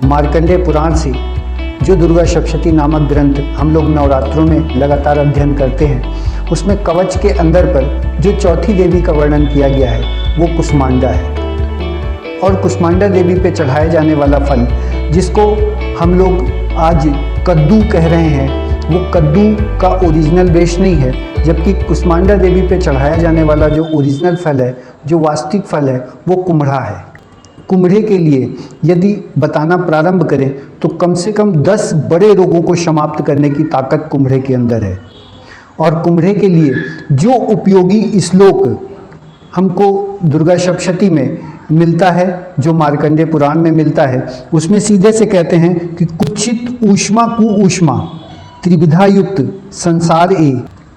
मार्कंडेय पुराण से जो दुर्गा सप्तशती नामक ग्रंथ हम लोग नवरात्रों में लगातार अध्ययन करते हैं, उसमें कवच के अंदर पर जो चौथी देवी का वर्णन किया गया है वो कुष्मांडा है। और कुष्मांडा देवी पे चढ़ाया जाने वाला फल, जिसको हम लोग आज कद्दू कह रहे हैं, वो कद्दू का ओरिजिनल बेस नहीं है, जबकि कुष्मांडा देवी पे चढ़ाया जाने वाला जो ओरिजिनल फल है, जो वास्तविक फल है, वो कुम्हड़ा है। कुम्हड़े के लिए यदि बताना प्रारंभ करें तो कम से कम 10 बड़े रोगों को समाप्त करने की ताकत कुम्हड़े के अंदर है। और कुम्हड़े के लिए जो उपयोगी श्लोक हमको दुर्गा सप्तशती में मिलता है, जो मार्कंडेय पुराण में मिलता है, उसमें सीधे से कहते हैं कि कुचित ऊष्मा कुऊष्मा त्रिविधा युक्त संसार ए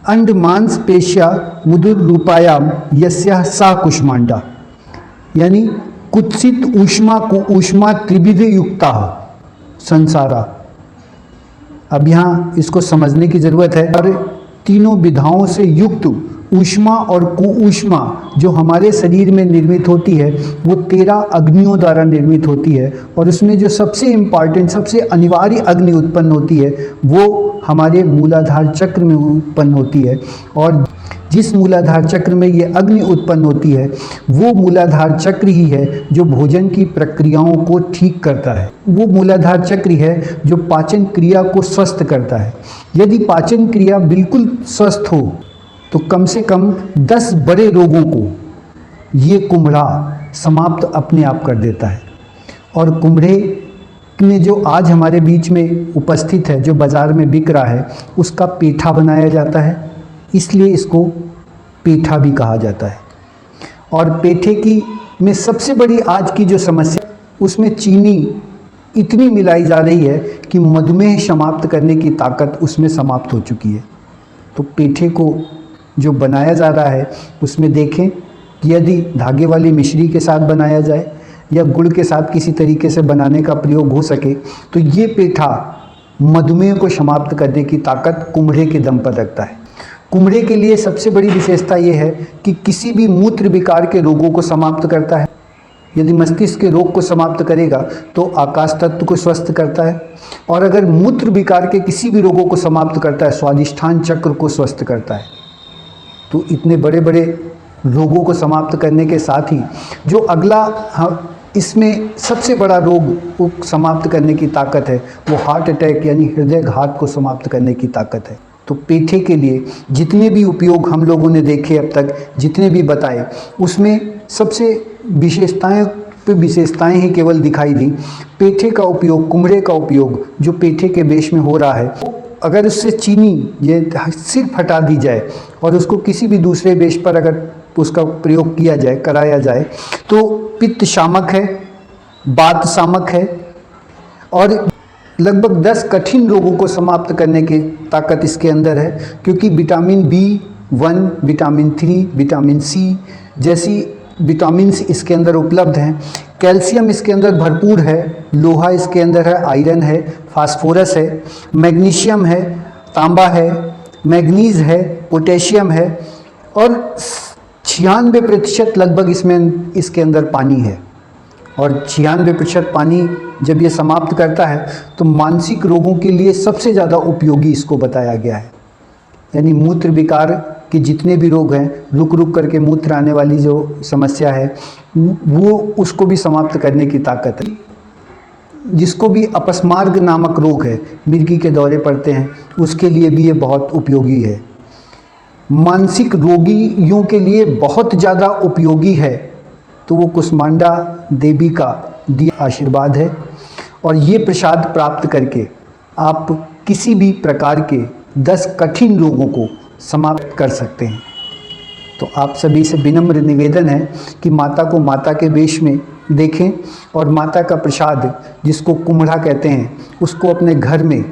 अंड मांस पेश्या मुदुर रूपायाम यस्या सा कुष्मांडा। यानी कुत्सित ऊष्मा कुऊष्मा त्रिविध युक्ता संसारा। अब यहाँ इसको समझने की जरूरत है। और तीनों विधाओं से युक्त ऊष्मा और कुऊष्मा जो हमारे शरीर में निर्मित होती है, वो 13 अग्नियों द्वारा निर्मित होती है। और उसमें जो सबसे इम्पॉर्टेंट, सबसे अनिवार्य अग्नि उत्पन्न होती है, वो हमारे मूलाधार चक्र में उत्पन्न होती है। और जिस मूलाधार चक्र में ये अग्नि उत्पन्न होती है, वो मूलाधार चक्र ही है जो भोजन की प्रक्रियाओं को ठीक करता है। वो मूलाधार चक्र है जो पाचन क्रिया को स्वस्थ करता है। यदि पाचन क्रिया बिल्कुल स्वस्थ हो तो कम से कम 10 बड़े रोगों को ये कुम्हड़ा समाप्त अपने आप कर देता है। और कुम्हड़े में जो आज हमारे बीच में उपस्थित है, जो बाज़ार में बिक रहा है, उसका पेठा बनाया जाता है, इसलिए इसको पेठा भी कहा जाता है। और पेठे की में सबसे बड़ी आज की जो समस्या, उसमें चीनी इतनी मिलाई जा रही है कि मधुमेह समाप्त करने की ताकत उसमें समाप्त हो चुकी है। तो पेठे को जो बनाया जा रहा है, उसमें देखें कि यदि धागे वाली मिश्री के साथ बनाया जाए या गुड़ के साथ किसी तरीके से बनाने का प्रयोग हो सके, तो ये पेठा मधुमेह को समाप्त करने की ताकत कुम्हड़े के दम पर रखता है। कुम्हड़े के लिए सबसे बड़ी विशेषता ये है कि किसी भी मूत्र विकार के रोगों को समाप्त करता है। यदि मस्तिष्क के रोग को समाप्त करेगा तो आकाश तत्व को स्वस्थ करता है। और अगर मूत्र विकार के किसी भी रोगों को समाप्त करता है, स्वादिष्ठान चक्र को स्वस्थ करता है। तो इतने बड़े बड़े रोगों को समाप्त करने के साथ ही जो अगला इसमें सबसे बड़ा रोग को समाप्त करने की ताकत है, वो हार्ट अटैक यानी हृदय घात को समाप्त करने की ताकत है। तो पेठे के लिए जितने भी उपयोग हम लोगों ने देखे अब तक, जितने भी बताए, उसमें सबसे विशेषताएं ही केवल दिखाई दी। पेठे का उपयोग, कुम्हड़े का उपयोग जो पेठे के बेश में हो रहा है, अगर उससे चीनी ये सिर्फ हटा दी जाए और उसको किसी भी दूसरे बेश पर अगर उसका प्रयोग किया जाए, कराया जाए, तो पित्त शामक है, वात शामक है और लगभग 10 कठिन रोगों को समाप्त करने की ताकत इसके अंदर है। क्योंकि vitamin B1, vitamin 3, vitamin C जैसी विटामिन्स इसके अंदर उपलब्ध हैं। कैल्शियम इसके अंदर भरपूर है, लोहा इसके अंदर है, आयरन है, फास्फोरस है, मैग्नीशियम है, तांबा है, मैग्नीज है, पोटेशियम है और 96% लगभग इसके अंदर पानी है। और 96% पानी जब ये समाप्त करता है तो मानसिक रोगों के लिए सबसे ज़्यादा उपयोगी इसको बताया गया है। यानी मूत्र विकार के जितने भी रोग हैं, रुक रुक करके मूत्र आने वाली जो समस्या है, वो उसको भी समाप्त करने की ताकत है। जिसको भी अपस्मार्ग नामक रोग है, मिर्गी के दौरे पड़ते हैं, उसके लिए भी ये बहुत उपयोगी है। मानसिक रोगियों के लिए बहुत ज़्यादा उपयोगी है। तो वो कुष्मांडा देवी का दिया आशीर्वाद है। और ये प्रसाद प्राप्त करके आप किसी भी प्रकार के 10 कठिन रोगों को समाप्त कर सकते हैं। तो आप सभी से विनम्र निवेदन है कि माता को माता के वेश में देखें और माता का प्रसाद, जिसको कुम्हड़ा कहते हैं, उसको अपने घर में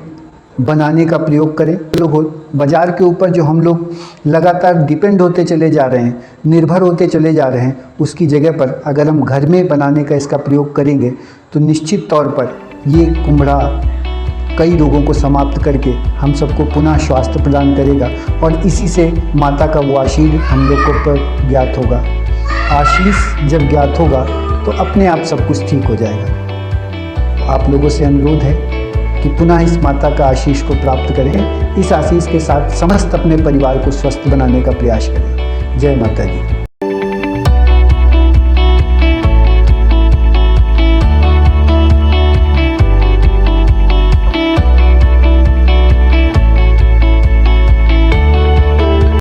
बनाने का प्रयोग करें। लोग बाज़ार के ऊपर जो हम लोग लगातार डिपेंड होते चले जा रहे हैं, निर्भर होते चले जा रहे हैं, उसकी जगह पर अगर हम घर में बनाने का इसका प्रयोग करेंगे तो निश्चित तौर पर ये कुम्हड़ा कई रोगों को समाप्त करके हम सबको पुनः स्वास्थ्य प्रदान करेगा। और इसी से माता का वो आशीर्वाद हम लोग को पर ज्ञात होगा। आशीष जब ज्ञात होगा तो अपने आप सब कुछ ठीक हो जाएगा। आप लोगों से अनुरोध है कि पुनः इस माता का आशीष को प्राप्त करें। इस आशीष के साथ समस्त अपने परिवार को स्वस्थ बनाने का प्रयास करें। जय माता दी।